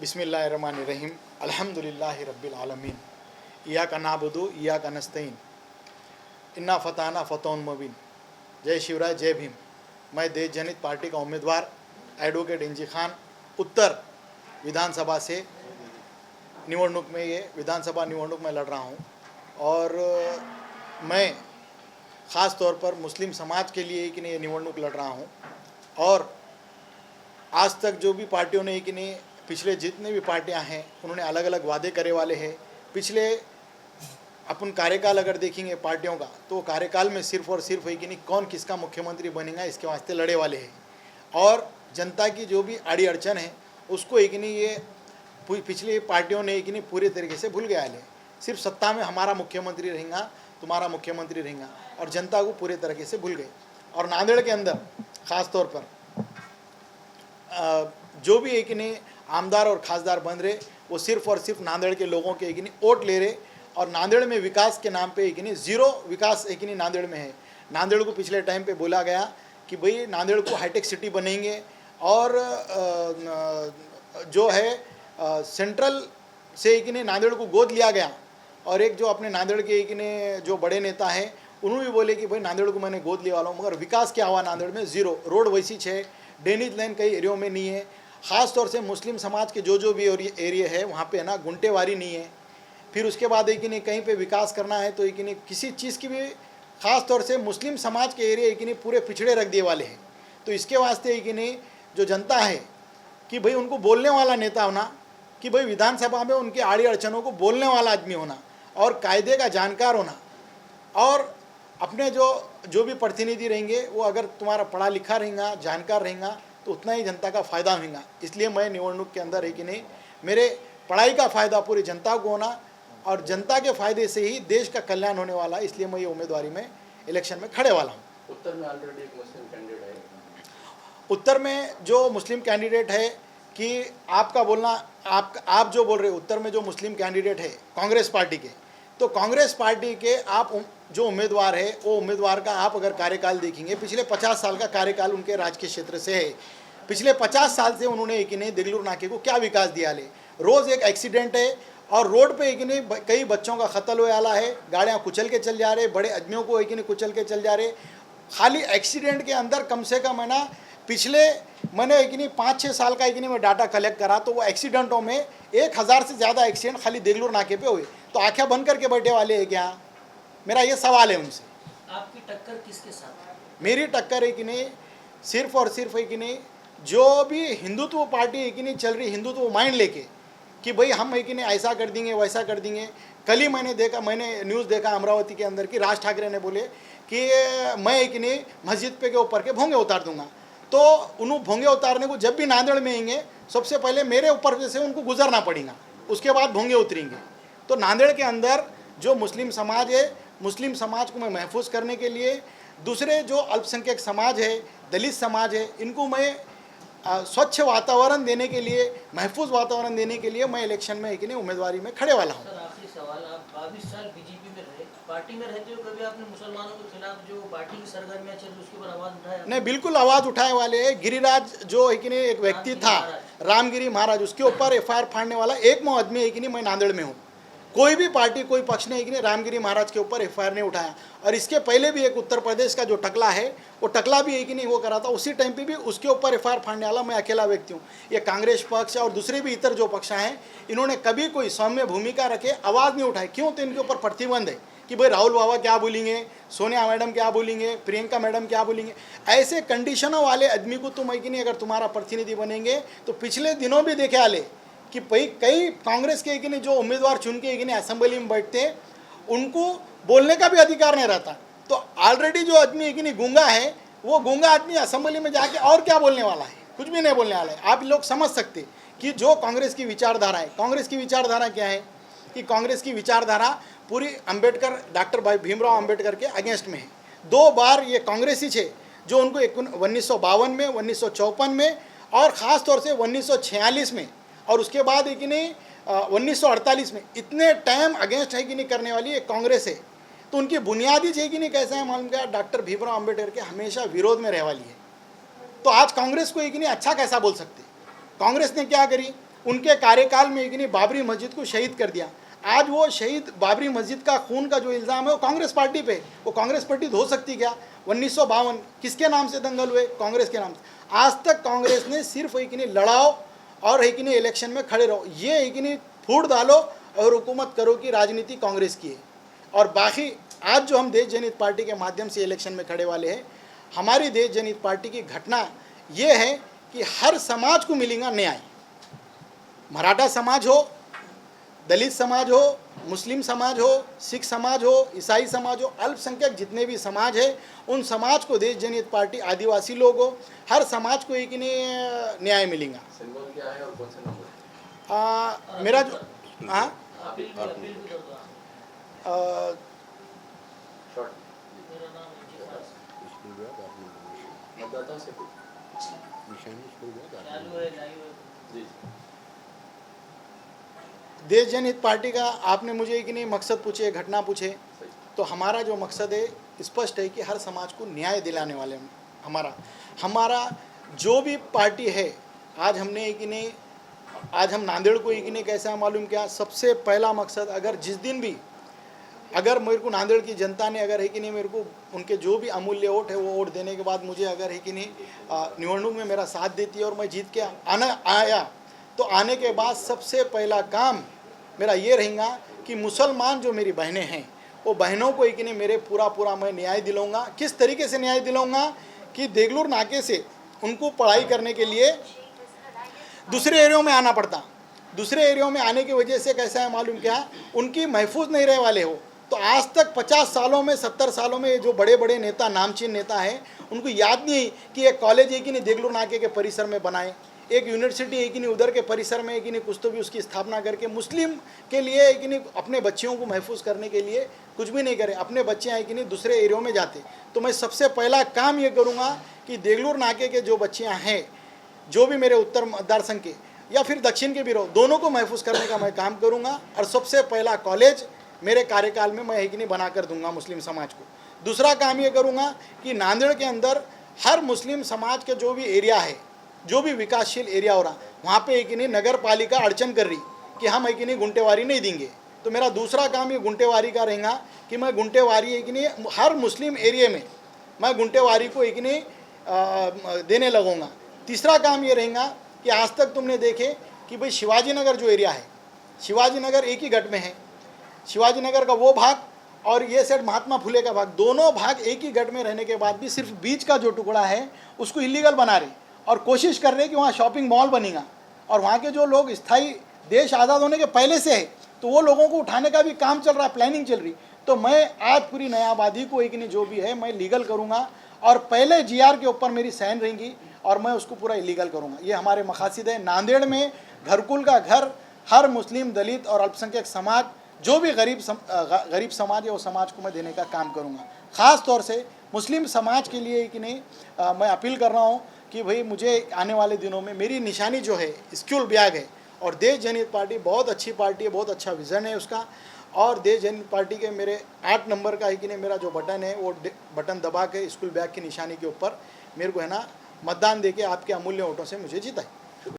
बिस्मिल्लाहिर्रहमानिर्रहीम अल्हम्दुलिल्लाहि रब्बिल आलमीन इय्याका नअबुदु इय्याका नस्तईन इन्ना फताना फतहुन मुबीन। जय शिवराय, जय भीम। मैं देश जनहित पार्टी का उम्मीदवार एडवोकेट इंजी खान उत्तर विधानसभा से विधानसभा निवडणूक में लड़ रहा हूँ और मैं ख़ास तौर पर मुस्लिम समाज के लिए कि नहीं ये निवडणूक लड़ रहा हूँ। और आज तक जो भी पार्टियों ने कि नहीं पिछले जितने भी पार्टियां हैं उन्होंने अलग अलग वादे करे वाले हैं। पिछले अपन कार्यकाल अगर देखेंगे पार्टियों का तो कार्यकाल में सिर्फ और सिर्फ है कि नहीं कौन किसका मुख्यमंत्री बनेगा इसके वास्ते लड़े वाले हैं। और जनता की जो भी आड़ी अड़चन है उसको एक नहीं ये पिछली पार्टियों ने एक नहीं पूरे तरीके से भूल गया है। सिर्फ सत्ता में हमारा मुख्यमंत्री रहेगा, तुम्हारा मुख्यमंत्री रहेगा, और जनता को पूरे तरीके से भूल गए। और नांदेड़ के अंदर ख़ास तौर पर जो भी एक नहीं आमदार और खासदार बन रहे वो सिर्फ और सिर्फ नांदेड़ के लोगों के एक नहीं वोट ले रहे। और नांदेड़ में विकास के नाम पे एक नहीं ज़ीरो विकास एक नहीं नांदेड़ में है। नांदेड़ को पिछले टाइम पे बोला गया कि भाई नांदेड़ को हाईटेक सिटी बनेंगे और जो है सेंट्रल से एक नहीं नांदेड़ को गोद लिया गया। और एक जो अपने नांदेड़ के एक ने जो बड़े नेता हैं उन्होंने भी बोले कि भाई नांदेड़ को मैंने गोद लिया वाला हूँ, मगर विकास क्या हुआ नांदेड़ में? ज़ीरो। रोड वैसी है, ड्रेनेज लाइन कई एरियो में नहीं है। ख़ास तौर से मुस्लिम समाज के जो भी एरिया है वहाँ पे है ना गुंटेवारी नहीं है। फिर उसके बाद एक नहीं कहीं पे विकास करना है तो एक नहीं किसी चीज़ की भी ख़ास तौर से मुस्लिम समाज के एरिया एक नहीं पूरे पिछड़े रख दिए वाले हैं। तो इसके वास्ते एक नहीं जो जनता है कि भाई उनको बोलने वाला नेता होना, कि भाई विधानसभा में उनकी आड़ी अड़चनों को बोलने वाला आदमी होना और कायदे का जानकार होना। और अपने जो भी प्रतिनिधि रहेंगे वो अगर तुम्हारा पढ़ा लिखा रहेगा, जानकार रहेगा तो उतना ही जनता का फ़ायदा होगा। इसलिए मैं निवडणूक के अंदर है कि नहीं मेरे पढ़ाई का फ़ायदा पूरी जनता को होना और जनता के फ़ायदे से ही देश का कल्याण होने वाला है। इसलिए मैं ये उम्मीदवारी में इलेक्शन में खड़े वाला हूँ। उत्तर में ऑलरेडी एक मुस्लिम कैंडिडेट है। उत्तर में जो मुस्लिम कैंडिडेट है कि आपका बोलना आप जो बोल रहे हो उत्तर में जो मुस्लिम कैंडिडेट है कांग्रेस पार्टी के, तो कांग्रेस पार्टी के आप जो उम्मीदवार है वो उम्मीदवार का आप अगर कार्यकाल देखेंगे पिछले 50 साल का कार्यकाल उनके राजकीय क्षेत्र से है। पिछले 50 साल से उन्होंने एक नहीं देगलूर नाके को क्या विकास दिया ले। रोज़ एक एक्सीडेंट है और रोड पे एक नहीं कई बच्चों का कत्ल हो आला है, गाड़ियाँ कुचल के चल जा रहे, बड़े आदमियों को एक नहीं कुचल के चल जा रहे। खाली एक्सीडेंट के अंदर कम से कम है ना पिछले मैंने एक नहीं 5-6 साल का एक नहीं मैं डाटा कलेक्ट करा तो वो एक्सीडेंटों में 1000 से ज़्यादा एक्सीडेंट खाली देगलूर नाके पे हुए। तो आँखें बंद करके बैठे वाले हैं क्या? मेरा ये सवाल है उनसे। आपकी टक्कर किसके साथ? मेरी टक्कर है कि नहीं सिर्फ और सिर्फ है कि नहीं जो भी हिंदुत्व पार्टी है कि नहीं चल रही, हिंदुत्व माइंड लेके कि भाई हम है कि नहीं ऐसा कर देंगे वैसा कर देंगे। कल ही मैंने न्यूज़ देखा अमरावती के अंदर कि राज ठाकरे ने बोले कि मैं है कि नहीं मस्जिद पे के ऊपर के भोंगे उतार दूंगा। तो उन भोंगे उतारने को जब भी नांदेड़ में आएंगे सबसे पहले मेरे ऊपर से उनको गुजरना पड़ेगा, उसके बाद भोंगे उतरेंगे। तो नांदेड़ के अंदर जो मुस्लिम समाज है, मुस्लिम समाज को मैं महफूज करने के लिए दूसरे जो अल्पसंख्यक समाज है, दलित समाज है, इनको मैं स्वच्छ वातावरण देने के लिए, महफूज वातावरण देने के लिए मैं इलेक्शन में एक नहीं उम्मीदवारी में खड़े वाला हूँ। सर आखिरी सवाल, आप 22 साल बीजेपी में रहे, पार्टी में रहते हो, कभी आपने मुसलमानों के खिलाफ जो पार्टी की सरगर्मियाँ चल रही उसके ऊपर आवाज़ उठाया? नहीं, बिल्कुल आवाज़ उठाए वाले हैं। गिरिराज जो है कि नहीं एक व्यक्ति था रामगिरी महाराज, उसके ऊपर FIR फाड़ने वाला एक आदमी है कि नहीं मैं नांदेड़ में हूँ। कोई भी पार्टी कोई पक्ष ने कि नहीं रामगिरी महाराज के ऊपर FIR नहीं उठाया। और इसके पहले भी एक उत्तर प्रदेश का जो टकला है वो टकला भी है कि नहीं वो करा था, उसी टाइम पे भी उसके ऊपर FIR फाड़ने वाला मैं अकेला व्यक्ति हूँ। ये कांग्रेस पक्ष और दूसरे भी इतर जो पक्ष हैं इन्होंने कभी कोई सौम्य भूमिका रखे आवाज़ नहीं उठाई। क्यों? तो इनके ऊपर प्रतिबंध है कि भाई राहुल बाबा क्या बोलेंगे, सोनिया मैडम क्या बोलेंगे, प्रियंका मैडम क्या बोलेंगे। ऐसे कंडीशनों वाले आदमी को तुम है कि नहीं अगर तुम्हारा प्रतिनिधि बनेंगे तो पिछले दिनों भी देखे आले कि भाई कई कांग्रेस के नहीं जो उम्मीदवार चुन के नहीं असेंबली में बैठते उनको बोलने का भी अधिकार नहीं रहता। तो ऑलरेडी जो आदमी है कि नहीं गूंगा है, वो गूंगा आदमी असेंबली में जाके और क्या बोलने वाला है? कुछ भी नहीं बोलने वाला है। आप लोग समझ सकते कि जो कांग्रेस की विचारधारा है, कांग्रेस की विचारधारा क्या है कि कांग्रेस की विचारधारा पूरी अम्बेडकर डॉक्टर भाई भीमराव अम्बेडकर के अगेंस्ट में है। 2 बार ये कांग्रेस ही है जो उनको 1952 में, 1954 में और ख़ास तौर से 1946 में और उसके बाद है कि नहीं 1948 में इतने टाइम अगेंस्ट है कि नहीं करने वाली एक कांग्रेस है। तो उनकी बुनियादी है कि नहीं कैसा है मालूम क्या? डॉक्टर भीमराव अम्बेडकर के हमेशा विरोध में रहने वाली है। तो आज कांग्रेस को एक नहीं अच्छा कैसा बोल सकते? कांग्रेस ने क्या करी? उनके कार्यकाल में एक नहीं बाबरी मस्जिद को शहीद कर दिया। आज वो शहीद बाबरी मस्जिद का खून का जो इल्ज़ाम है वो कांग्रेस पार्टी पे, वो कांग्रेस पार्टी धो सकती क्या? 1952 किसके नाम से दंगल हुए? कांग्रेस के नाम से। आज तक कांग्रेस ने सिर्फ एक नहीं लड़ाओ और एक नहीं इलेक्शन में खड़े रहो, ये एक नहीं फूट डालो और हुकूमत करो की राजनीति कांग्रेस की है। और बाकी आज जो हम देश जनहित पार्टी के माध्यम से इलेक्शन में खड़े वाले हैं, हमारी देश जनहित पार्टी की घटना ये है कि हर समाज को मिलेगा न्याय। मराठा समाज हो, दलित समाज हो, मुस्लिम समाज हो, सिख समाज हो, ईसाई समाज हो, अल्पसंख्यक जितने भी समाज है उन समाज को देश जनहित पार्टी, आदिवासी लोग हो, हर समाज को एक ही न्याय मिलेगा। सिंबल क्या है और कौन सा नंबर? मेरा जो हाँ अपील भी कर दो आप। शॉर्ट मेरा नाम है जी फास। मतदाताओं से पूछ। चालू है, लाइव है। जी देश जनहित पार्टी का आपने मुझे एक नहीं मकसद पूछे, घटना पूछे, सही। तो हमारा जो मकसद है स्पष्ट है कि हर समाज को न्याय दिलाने वाले हमारा जो भी पार्टी है। आज हमने एक नहीं, आज हम नांदेड़ को एक नहीं कैसा मालूम क्या, सबसे पहला मकसद अगर जिस दिन भी अगर मेरे को नांदेड़ की जनता ने अगर है कि नहीं मेरे को उनके जो भी अमूल्य वोट है वो वोट देने के बाद मुझे अगर है कि नहीं निवडणूक में मेरा साथ देती है और मैं जीत के आया, तो आने के बाद सबसे पहला काम मेरा ये रहेगा कि मुसलमान जो मेरी बहनें हैं वो बहनों को एक नहीं मेरे पूरा मैं न्याय दिलाऊंगा। किस तरीके से न्याय दिलाऊंगा कि देगलूर नाके से उनको पढ़ाई करने के लिए दूसरे एरियो में आना पड़ता, दूसरे एरियो में आने की वजह से कैसा है मालूम क्या, उनकी महफूज नहीं रहे वाले हो। तो आज तक 50 सालों में 70 सालों में जो बड़े बड़े नेता, नामचीन नेता हैं, उनको याद नहीं कि एक कॉलेज एक ही नहीं देगलूर नाके के परिसर में बनाए, एक यूनिवर्सिटी एक ही नहीं उधर के परिसर में एक ही नहीं कुछ तो भी उसकी स्थापना करके मुस्लिम के लिए एक ही नहीं अपने बच्चियों को महफूज करने के लिए कुछ भी नहीं करे, अपने बच्चे एक ही नहीं दूसरे एरियो में जाते। तो मैं सबसे पहला काम ये करूँगा कि देगलूर नाके के जो बच्चियाँ हैं, जो भी मेरे उत्तर मतदार संघ के या फिर दक्षिण के भी रहो, दोनों को महफूज करने का मैं काम करूँगा। और सबसे पहला कॉलेज मेरे कार्यकाल में मैं एक नहीं बना कर दूंगा मुस्लिम समाज को। दूसरा काम ये करूँगा कि नांदेड़ के अंदर हर मुस्लिम समाज के जो भी एरिया है, जो भी विकासशील एरिया हो रहा, वहाँ पे एक नहीं नगर पालिका अड़चन कर रही कि हम एक नहीं गुंटेवारी नहीं देंगे। तो मेरा दूसरा काम ये गुंटेवारी का रहेगा कि मैं गुंटेवारी एक नहीं हर मुस्लिम एरिया में मैं गुंटेवारी को एक नहीं देने लगूँगा। तीसरा काम ये रहेगा कि आज तक तुमने देखे कि भाई शिवाजी नगर जो एरिया है, शिवाजी नगर एक ही गट में है, शिवाजी नगर का वो भाग और ये सेट महात्मा फुले का भाग, दोनों भाग एक ही गट में रहने के बाद भी सिर्फ बीच का जो टुकड़ा है उसको इलीगल बना रहे और कोशिश कर रहे कि वहाँ शॉपिंग मॉल बनेगा। और वहाँ के जो लोग स्थायी देश आज़ाद होने के पहले से है तो वो लोगों को उठाने का भी काम चल रहा है, प्लानिंग चल रही। तो मैं आज पूरी नया आबादी को एक नहीं जो भी है मैं लीगल करूँगा और पहले GR के ऊपर मेरी साइन रहेंगी और मैं उसको पूरा इलीगल करूँगा। ये हमारे मकासद है। नांदेड़ में घरकुल का घर हर मुस्लिम, दलित और अल्पसंख्यक समाज, जो भी गरीब समाज है वो समाज को मैं देने का काम करूँगा। ख़ास तौर से मुस्लिम समाज के लिए कि नहीं मैं अपील कर रहा हूँ कि भाई मुझे आने वाले दिनों में मेरी निशानी जो है स्कूल बैग है। और देश जनहित पार्टी बहुत अच्छी पार्टी है, बहुत अच्छा विज़न है उसका। और देश जनहित पार्टी के मेरे 8 नंबर का है कि नहीं मेरा जो बटन है वो बटन दबा के स्कूल बैग की निशानी के ऊपर मेरे को है ना मतदान देके आपके अमूल्य वोटों से मुझे जिताए।